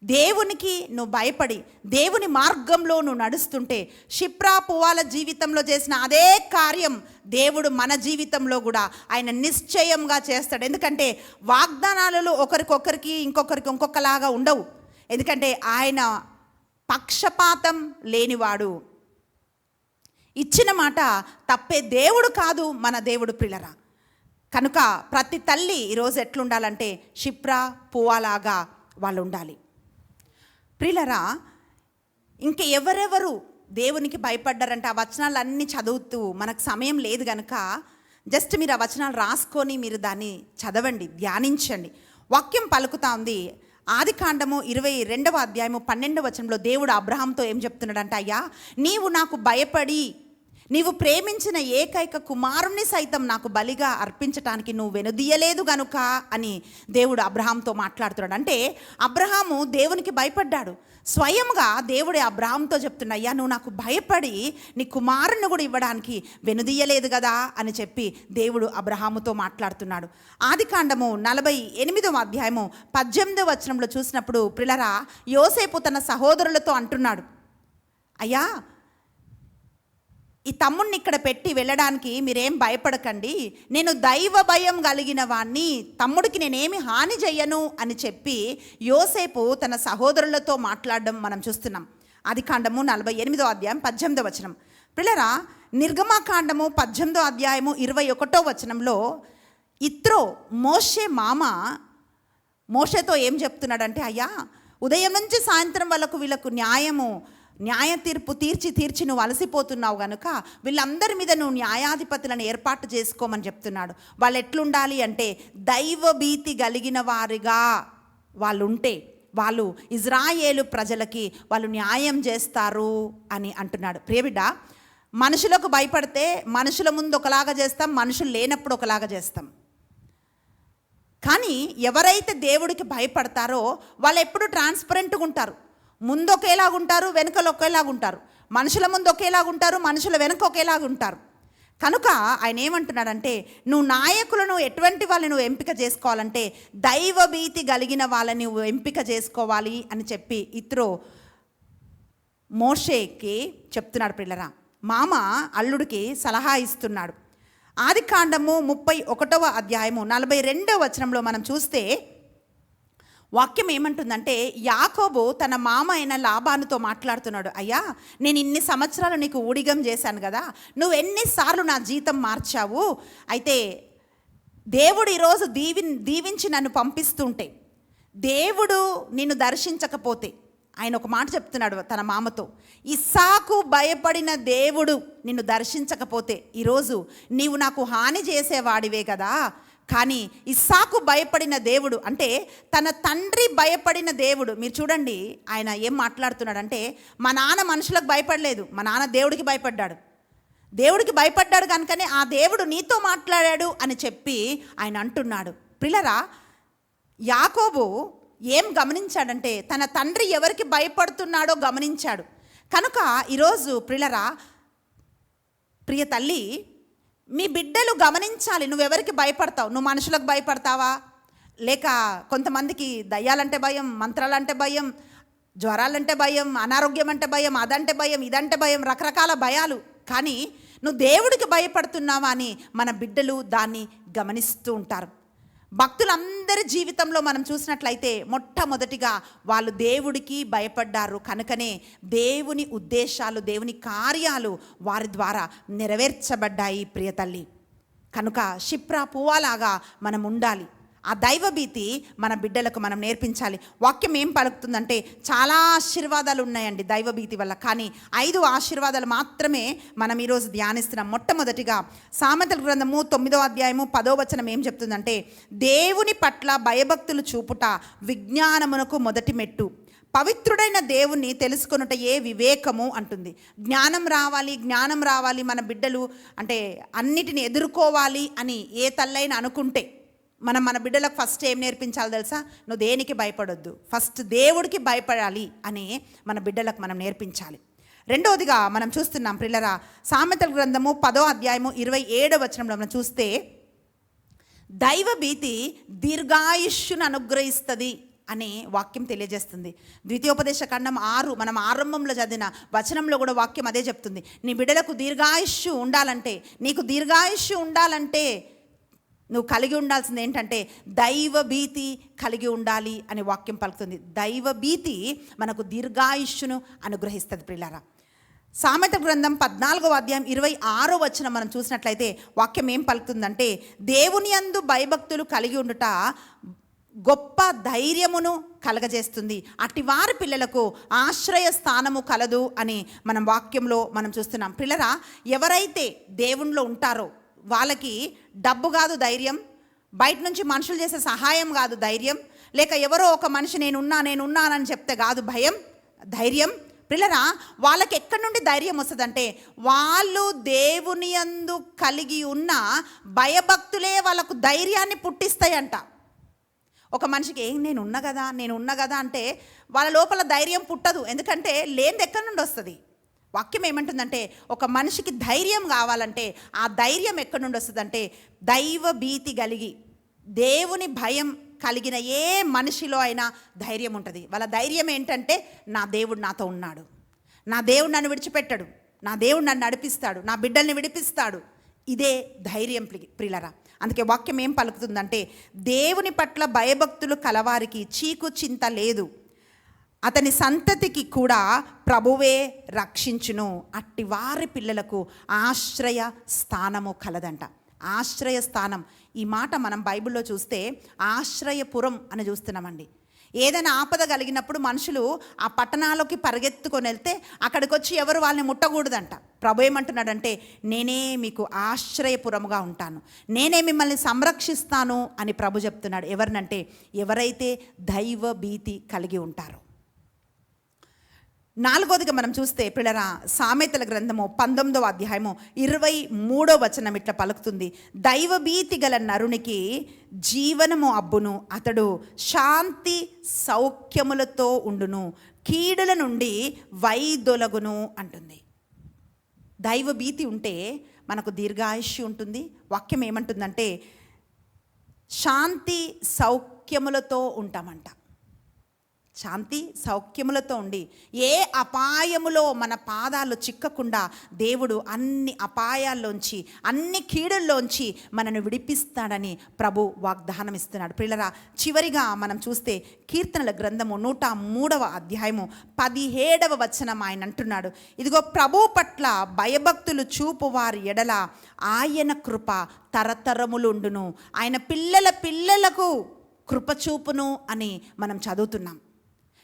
దేవునికి నువ్వు భయపడి దేవుని మార్గంలో నువ్వు నడుస్తుంటే షిప్రా పువ్వాల జీవితంలో చేసిన అదే కార్యం దేవుడు మన జీవితంలో కూడా ఆయన నిశ్చయంగా చేస్తాడు. ఎందుకంటే వాగ్దానాలలో ఒకరికొకరికి ఇంకొకలాగా ఉండవు. ఎందుకంటే ఆయన పక్షపాతం లేనివాడు, ఇచ్చిన మాట తప్పే దేవుడు కాదు మన దేవుడు ప్రిలరా. కనుక ప్రతి తల్లి ఈరోజు ఎట్లుండాలంటే షిప్రా పువ్వాలాగా వాళ్ళు ఉండాలి. ప్రిలరా, ఇంక ఎవరెవరు దేవునికి భయపడ్డారంటే ఆ వచనాలు అన్నీ చదువుతూ మనకు సమయం లేదు కనుక జస్ట్ మీరు ఆ వచనాలు రాసుకొని మీరు దాన్ని చదవండి, ధ్యానించండి. వాక్యం పలుకుతా ఉంది. ఆదికాండము 22వ అధ్యాయము 12వ వచనంలో దేవుడు అబ్రహాంతో ఏం చెప్తున్నాడంటే, అయ్యా నీవు నాకు భయపడి నీవు ప్రేమించిన ఏకైక కుమారుణ్ణి సైతం నాకు బలిగా అర్పించటానికి నువ్వు వెనుదీయలేదు గనుక అని దేవుడు అబ్రహాంతో మాట్లాడుతున్నాడు. అంటే అబ్రహాము దేవునికి భయపడ్డాడు. స్వయంగా దేవుడే అబ్రహాంతో చెప్తున్నా, అయ్యా నువ్వు నాకు భయపడి నీ కుమారుణ్ణి కూడా ఇవ్వడానికి వెనుదీయలేదు కదా అని చెప్పి దేవుడు అబ్రహాముతో మాట్లాడుతున్నాడు. ఆదికాండము 48వ అధ్యాయము 18వ వచనంలో చూసినప్పుడు ప్రిలరా, యోసేపు తన సహోదరులతో అంటున్నాడు, అయ్యా ఈ తమ్ముడిని ఇక్కడ పెట్టి వెళ్ళడానికి మీరేం భయపడకండి, నేను దైవ భయం కలిగిన వాణ్ణి, తమ్ముడికి నేనేమి హాని చెయ్యను అని చెప్పి యోసేపు తన సహోదరులతో మాట్లాడడం మనం చూస్తున్నాం. ఆదికాండము 48వ అధ్యాయం 18వ వచనం. పిల్లరా, నిర్గమాకాండము 18వ అధ్యాయము 21వ వచనంలో ఇత్రో మోషే మామ మోషేతో ఏం చెప్తున్నాడంటే, అయ్యా ఉదయం నుంచి సాయంత్రం వరకు వీళ్ళకు న్యాయ తీర్పు తీర్చి నువ్వు అలసిపోతున్నావు కనుక వీళ్ళందరి మీద నువ్వు న్యాయాధిపతులను ఏర్పాటు చేసుకోమని చెప్తున్నాడు. వాళ్ళు ఎట్లుండాలి అంటే దైవ భీతి కలిగిన వారిగా వాళ్ళు ఉంటే వాళ్ళు ఇజ్రాయేలు ప్రజలకి వాళ్ళు న్యాయం చేస్తారు అని అంటున్నాడు. ప్రియబిడ్డ, మనుషులకు భయపడితే మనుషుల ముందు ఒకలాగా చేస్తాం, మనుషులు లేనప్పుడు ఒకలాగా చేస్తాం. కానీ ఎవరైతే దేవుడికి భయపడతారో వాళ్ళు ఎప్పుడు ట్రాన్స్పరెంట్గా ఉంటారు. ముందు ఒకేలాగుంటారు, వెనుకలు ఒకేలాగుంటారు. మనుషుల ముందు ఒకేలాగుంటారు, మనుషుల వెనుక ఒకేలాగుంటారు. కనుక ఆయన ఏమంటున్నాడంటే, నువ్వు నాయకులను ఎటువంటి వాళ్ళని నువ్వు ఎంపిక చేసుకోవాలంటే దైవ భీతి కలిగిన వాళ్ళని నువ్వు ఎంపిక చేసుకోవాలి అని చెప్పి ఇత్రో మోషేకి చెప్తున్నాడు. పిల్లరా, మామ అల్లుడికి సలహా ఇస్తున్నాడు. ఆదికాండము 31వ అధ్యాయము 42వ వచనంలో మనం చూస్తే వాక్యం ఏమంటుందంటే, యాకోబు తన మామ అయిన లాబానుతో మాట్లాడుతున్నాడు, అయ్యా నేను ఇన్ని సంవత్సరాలు నీకు ఊడిగం చేశాను కదా, నువ్వు ఎన్నిసార్లు నా జీతం మార్చావు, అయితే దేవుడు ఈరోజు దీవించి నన్ను పంపిస్తుంటే, దేవుడు నిన్ను దర్శించకపోతే, ఆయన ఒక మాట చెప్తున్నాడు తన మామతో, ఇస్సాకు భయపడిన దేవుడు నిన్ను దర్శించకపోతే ఈరోజు నీవు నాకు హాని చేసేవాడివే కదా, కానీ ఇస్సాకు భయపడిన దేవుడు అంటే తన తండ్రి భయపడిన దేవుడు. మీరు చూడండి ఆయన ఏం మాట్లాడుతున్నాడంటే, మా నాన్న మనుషులకు భయపడలేదు, మా నాన్న దేవుడికి భయపడ్డాడు, దేవుడికి భయపడ్డాడు కనుకనే ఆ దేవుడు నీతో మాట్లాడాడు అని చెప్పి ఆయన అంటున్నాడు. ప్రిలరా, యాకోబు ఏం గమనించాడంటే తన తండ్రి ఎవరికి భయపడుతున్నాడో గమనించాడు. కనుక ఈరోజు ప్రిలరా, ప్రియ తల్లి, మీ బిడ్డలు గమనించాలి, నువ్వెవరికి భయపడతావు. నువ్వు మనుషులకు భయపడతావా, లేక కొంతమందికి దయ్యాలంటే భయం, మంత్రాలంటే భయం, జ్వరాలంటే భయం, అనారోగ్యం అంటే భయం, అదంటే భయం, ఇదంటే భయం, రకరకాల భయాలు. కానీ నువ్వు దేవుడికి భయపడుతున్నావా అని మన బిడ్డలు దాన్ని గమనిస్తూ ఉంటారు. భక్తులందరి జీవితంలో మనం చూసినట్లయితే మొట్టమొదటిగా వాళ్ళు దేవుడికి భయపడ్డారు కనుకనే దేవుని ఉద్దేశాలు, దేవుని కార్యాలు వారి ద్వారా నెరవేర్చబడ్డాయి ప్రియ తల్లి. కనుక షిప్రా పువ్వాలాగా మనం ఉండాలి. ఆ దైవభీతి మన బిడ్డలకు మనం నేర్పించాలి. వాక్యం ఏం పలుకుతుందంటే చాలా ఆశీర్వాదాలు ఉన్నాయండి దైవభీతి వల్ల, కానీ 5 ఆశీర్వాదాలు మాత్రమే మనం ఈరోజు ధ్యానిస్తున్నాం. మొట్టమొదటిగా సామెతల గ్రంథము 9వ అధ్యాయము 10వ వచనం ఏం చెప్తుందంటే, దేవుని పట్ల భయభక్తులు చూపుట విజ్ఞానమునకు మొదటి మెట్టు, పవిత్రుడైన దేవుణ్ణి తెలుసుకొనుట ఏ వివేకము అంటుంది. జ్ఞానం రావాలి మన బిడ్డలు అంటే అన్నిటిని ఎదుర్కోవాలి అని ఏ తల్లైనా అనుకుంటే మన బిడ్డలకు ఫస్ట్ ఏం నేర్పించాలి తెలుసా? నువ్వు దేనికి భయపడొద్దు, ఫస్ట్ దేవుడికి భయపడాలి అని మన బిడ్డలకు మనం నేర్పించాలి. రెండవదిగా మనం చూస్తున్నాం ప్రియులారా, సామెతల గ్రంథము 10వ అధ్యాయము 27వ వచనంలో మనం చూస్తే, దైవభీతి దీర్ఘాయుష్యును అనుగ్రహిస్తుంది అని వాక్యం తెలియజేస్తుంది. ద్వితీయోపదేశ ఖండం 6 మనం ఆరంభంలో చదివిన వచనంలో కూడా వాక్యం అదే చెప్తుంది. నీ బిడ్డలకు దీర్ఘాయుష్యు ఉండాలంటే, నీకు దీర్ఘాయుష్యు ఉండాలంటే నువ్వు కలిగి ఉండాల్సింది ఏంటంటే దైవభీతి కలిగి ఉండాలి అని వాక్యం పలుకుతుంది. దైవభీతి మనకు దీర్ఘాయుష్యును అనుగ్రహిస్తుంది ప్రియులారా. సామెత గ్రంథం 14వ అధ్యాయం 26వ వచనం మనం చూసినట్లయితే వాక్యం ఏం పలుకుతుందంటే, దేవుని యందు భయభక్తులు కలిగి ఉండుట గొప్ప ధైర్యమును కలగజేస్తుంది, అట్టి వారి పిల్లలకు ఆశ్రయ స్థానము కలదు అని మనం వాక్యంలో మనం చూస్తున్నాం. పిల్లరా, ఎవరైతే దేవునిలో ఉంటారో వాళ్ళకి డబ్బు కాదు ధైర్యం, బయట నుంచి మనుషులు చేసే సహాయం కాదు ధైర్యం, లేక ఎవరో ఒక మనిషి నేనున్నానని చెప్తే కాదు ధైర్యం. పిల్లరా, వాళ్ళకి ఎక్కడి నుండి ధైర్యం వస్తుందంటే వాళ్ళు దేవుని యందు కలిగి ఉన్న భయభక్తులే వాళ్ళకు ధైర్యాన్ని పుట్టిస్తాయంట. ఒక మనిషికి నేను ఉన్నా కదా అంటే వాళ్ళ లోపల ధైర్యం పుట్టదు. ఎందుకంటే లేనిది ఎక్కడి నుండి వస్తుంది? వాక్యం ఏమంటుందంటే, ఒక మనిషికి ధైర్యం కావాలంటే ఆ ధైర్యం ఎక్కడి నుండి వస్తుందంటే దైవ భీతి కలిగి, దేవుని భయం కలిగిన ఏ మనిషిలో అయినా ధైర్యం ఉంటుంది. వాళ్ళ ధైర్యం ఏంటంటే, నా దేవుడు నాతో ఉన్నాడు, నా దేవుడు నన్ను విడిచిపెట్టాడు, నా దేవుడు నన్ను నడిపిస్తాడు, నా బిడ్డల్ని విడిపిస్తాడు. ఇదే ధైర్యం ప్రియులరా. అందుకే వాక్యం ఏం పలుకుతుందంటే, దేవుని పట్ల భయభక్తులు కలవారికి చీకు చింత లేదు, అతని సంతతికి కూడా ప్రభువే రక్షించును, అట్టి వారి పిల్లలకు ఆశ్రయ స్థానము కలదంట. ఆశ్రయ స్థానం, ఈ మాట మనం బైబిల్లో చూస్తే ఆశ్రయపురం అని చూస్తున్నామండి. ఏదైనా ఆపద కలిగినప్పుడు మనుషులు ఆ పట్టణాల్లోకి పరిగెత్తుకొని వెళ్తే అక్కడికి వచ్చి ఎవరు వాళ్ళని ముట్టకూడదంట. ప్రభు ఏమంటున్నాడంటే, నేనే మీకు ఆశ్రయపురముగా ఉంటాను, నేనే మిమ్మల్ని సంరక్షిస్తాను అని ప్రభు చెప్తున్నాడు. ఎవరినంటే ఎవరైతే దైవ భీతి కలిగి ఉంటారో. 4వదిగా మనం చూస్తే పిల్లరా, సామెతల గ్రంథము 19వ అధ్యాయము 23వ వచనం ఇట్లా పలుకుతుంది, దైవభీతి గల నరునికి జీవనము అబ్బును, అతడు శాంతి సౌఖ్యములతో ఉండును, కీడుల నుండి వైదొలగును అంటుంది. దైవభీతి ఉంటే మనకు దీర్ఘాయుష్యు ఉంటుంది. వాక్యం ఏమంటుందంటే శాంతి సౌఖ్యములతో ఉంటామంట. శాంతి సౌఖ్యములతో ఉండి ఏ అపాయములో మన పాదాలు చిక్కకుండా దేవుడు అన్ని అపాయాల్లోంచి, అన్ని కీడుల్లోంచి మనను విడిపిస్తాడని ప్రభు వాగ్దానం ఇస్తున్నాడు. పిల్లరా, చివరిగా మనం చూస్తే కీర్తనల గ్రంథము 103వ అధ్యాయము 17వ వచనం ఆయన అంటున్నాడు, ఇదిగో ప్రభు పట్ల భయభక్తులు చూపు వారి ఎడల ఆయన కృప తరతరములుండును, ఆయన పిల్లలకు కృప చూపును అని మనం చదువుతున్నాం.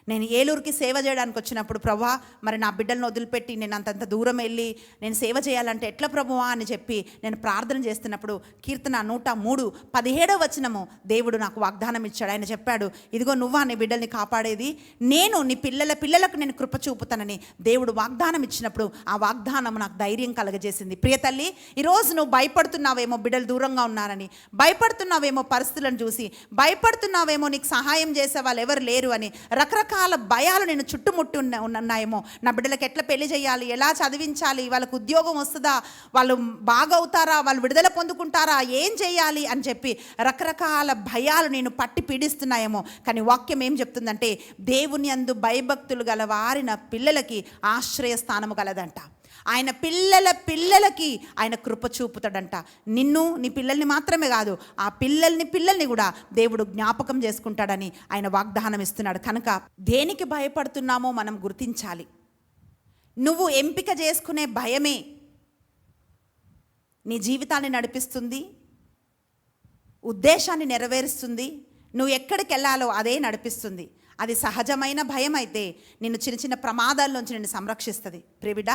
నేను ఏలూరుకి సేవ చేయడానికి వచ్చినప్పుడు, ప్రభువా మరి నా బిడ్డలను వదిలిపెట్టి నేను అంతంత దూరం వెళ్ళి నేను సేవ చేయాలంటే ఎట్లా ప్రభువా అని చెప్పి నేను ప్రార్థన చేస్తున్నప్పుడు కీర్తన 103:17 వచనము దేవుడు నాకు వాగ్దానం ఇచ్చాడు. ఆయన చెప్పాడు, ఇదిగో నువ్వా నీ బిడ్డల్ని కాపాడేది, నేను నీ పిల్లలకు నేను కృప చూపుతానని దేవుడు వాగ్దానం ఇచ్చినప్పుడు ఆ వాగ్దానం నాకు ధైర్యం కలగజేసింది. ప్రియ తల్లి, ఈరోజు నువ్వు భయపడుతున్నావేమో బిడ్డలు దూరంగా ఉన్నారని, భయపడుతున్నావేమో పరిస్థితులను చూసి, భయపడుతున్నావేమో నీకు సహాయం చేసే వాళ్ళు ఎవరు లేరు అని, రకరకాల భయాలు నేను చుట్టుముట్టి ఉన్నాయేమో. నా బిడ్డలకు ఎట్లా పెళ్లి చేయాలి, ఎలా చదివించాలి, వాళ్ళకు ఉద్యోగం వస్తుందా, వాళ్ళు బాగవుతారా, వాళ్ళు విడుదల పొందుకుంటారా, ఏం చేయాలి అని చెప్పి రకరకాల భయాలు నేను పట్టి పీడిస్తున్నాయేమో. కానీ వాక్యం ఏం చెప్తుందంటే దేవుని యందు భయభక్తులు గల వారిన పిల్లలకి ఆశ్రయ స్థానము కలదంట. ఆయన పిల్లల పిల్లలకి ఆయన కృప చూపుతాడంట. నిన్ను, నీ పిల్లల్ని మాత్రమే కాదు, ఆ పిల్లల్ని కూడా దేవుడు జ్ఞాపకం చేసుకుంటాడని ఆయన వాగ్దానం ఇస్తున్నాడు. కనుక దేనికి భయపడుతున్నామో మనం గుర్తించాలి. నువ్వు ఎంపిక చేసుకునే భయమే నీ జీవితాన్ని నడిపిస్తుంది, ఉద్దేశాన్ని నెరవేరుస్తుంది. నువ్వు ఎక్కడికి వెళ్ళాలో అదే నడిపిస్తుంది. అది సహజమైన భయం అయితే నిన్ను చిన్న చిన్న ప్రమాదాల్లోంచి నిన్ను సంరక్షిస్తుంది ప్రియబిడ్డ.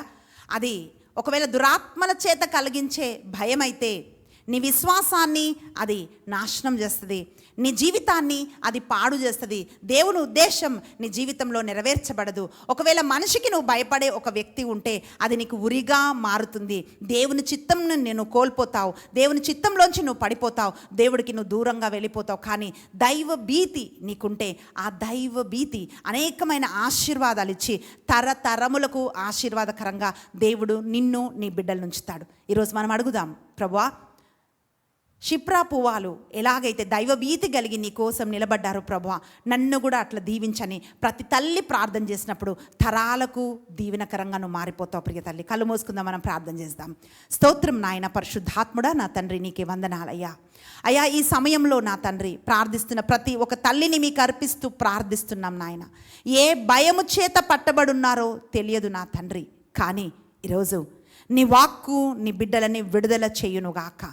అది ఒకవేళ దురాత్మల చేత కలిగించే భయం అయితే నీ విశ్వాసాన్ని అది నాశనం చేస్తుంది, నీ జీవితాన్ని అది పాడు చేస్తుంది. దేవుని ఉద్దేశం నీ జీవితంలో నెరవేర్చబడదు. ఒకవేళ మనిషికి నువ్వు భయపడే ఒక వ్యక్తి ఉంటే అది నీకు ఉరిగా మారుతుంది. దేవుని చిత్తంను నేను కోల్పోతావు, దేవుని చిత్తంలోంచి నువ్వు పడిపోతావు, దేవుడికి నువ్వు దూరంగా వెళ్ళిపోతావు. కానీ దైవ భీతి నీకుంటే ఆ దైవ భీతి అనేకమైన ఆశీర్వాదాలు ఇచ్చి తరతరములకు ఆశీర్వాదకరంగా దేవుడు నిన్ను, నీ బిడ్డలను ఉంచుతాడు. ఈరోజు మనం అడుగుదాం, ప్రభువా, షిప్రా పువ్వాలు ఎలాగైతే దైవభీతి కలిగి నీ కోసం నిలబడ్డారు ప్రభువా, నన్ను కూడా అట్లా దీవించని ప్రతి తల్లి ప్రార్థన చేసినప్పుడు తరాలకు దీవెనకరంగా నువ్వు మారిపోతావు. ప్రియ తల్లి, కళ్ళు మూసుకుందాం, మనం ప్రార్థన చేద్దాం. స్తోత్రం నాయన పరిశుద్ధాత్ముడా, నా తండ్రి నీకే వందనాలయ్యా. అయ్యా, ఈ సమయంలో నా తండ్రి ప్రార్థిస్తున్న ప్రతి ఒక్క తల్లిని మీకు అర్పిస్తూ ప్రార్థిస్తున్నాం నాయన. ఏ భయము చేత పట్టబడున్నారో తెలియదు నా తండ్రి, కానీ ఈరోజు నీ వాక్కు నీ బిడ్డలని విడుదల చేయునుగాక.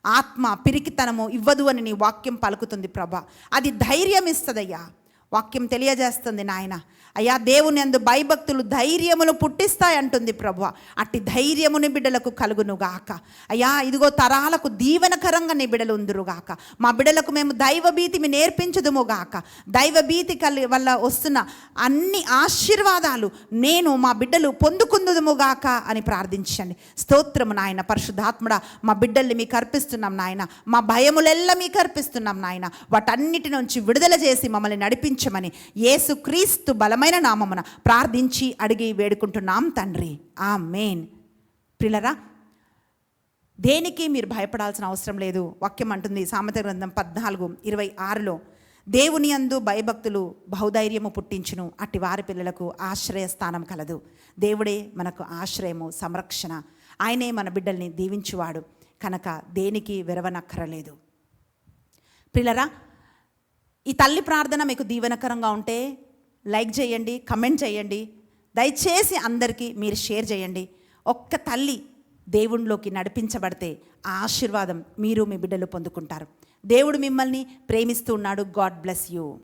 ఆత్మ పిరికితనము ఇవ్వదు అని నీ వాక్యం పలుకుతుంది ప్రభా. అది ధైర్యం ఇస్తుందయ్యా. వాక్యం తెలియజేస్తుంది నాయన. అయ్యా, దేవుని యందు భయభక్తులు ధైర్యమును పుట్టిస్తాయి అంటుంది ప్రభువా. అట్టి ధైర్యముని బిడ్డలకు కలుగునుగాక. అయ్యా, ఇదిగో తరాలకు దీవెనకరంగా నీ బిడ్డలు ఉందురుగాక. మా బిడ్డలకు మేము దైవభీతిని నేర్పించదుముగాక. దైవభీతి వల్ల వస్తున్న అన్ని ఆశీర్వాదాలు నేను మా బిడ్డలు పొందుకుందుముగాక అని ప్రార్థించండి. స్తోత్రము నాయన. పరిశుద్ధాత్ముడా, మా బిడ్డల్ని మీకు అర్పిస్తున్నాం నాయన. మా భయములెల్లా మీకు అర్పిస్తున్నాం నాయన. వాటన్నిటి నుంచి విడుదల చేసి మమ్మల్ని నడిపించమని యేసు క్రీస్తు బలమైన నామమున ప్రార్థించి అడిగి వేడుకుంటున్నాం తండ్రి, ఆమేన్. ప్రియులారా, దేనికి మీరు భయపడాల్సిన అవసరం లేదు. వాక్యం అంటుంది సామెత గ్రంథం 14:26లో, దేవుని యందు భయభక్తులు బహుధైర్యము పుట్టించును, అట్టి వారి పిల్లలకు ఆశ్రయస్థానం కలదు. దేవుడే మనకు ఆశ్రయము, సంరక్షణ. ఆయనే మన బిడ్డల్ని దీవించువాడు. కనుక దేనికి వెరవనక్కరలేదు. ప్రియులారా, ఈ తల్లి ప్రార్థన మీకు దీవెనకరంగా ఉంటే లైక్ చేయండి, కమెంట్ చేయండి, దయచేసి అందరికీ మీరు షేర్ చేయండి. ఒక్క తల్లి దేవునిలోకి నడిపించబడితే ఆ ఆశీర్వాదం మీరు మీ బిడ్డలు పొందుకుంటారు. దేవుడు మిమ్మల్ని ప్రేమిస్తూ ఉన్నాడు. God bless you.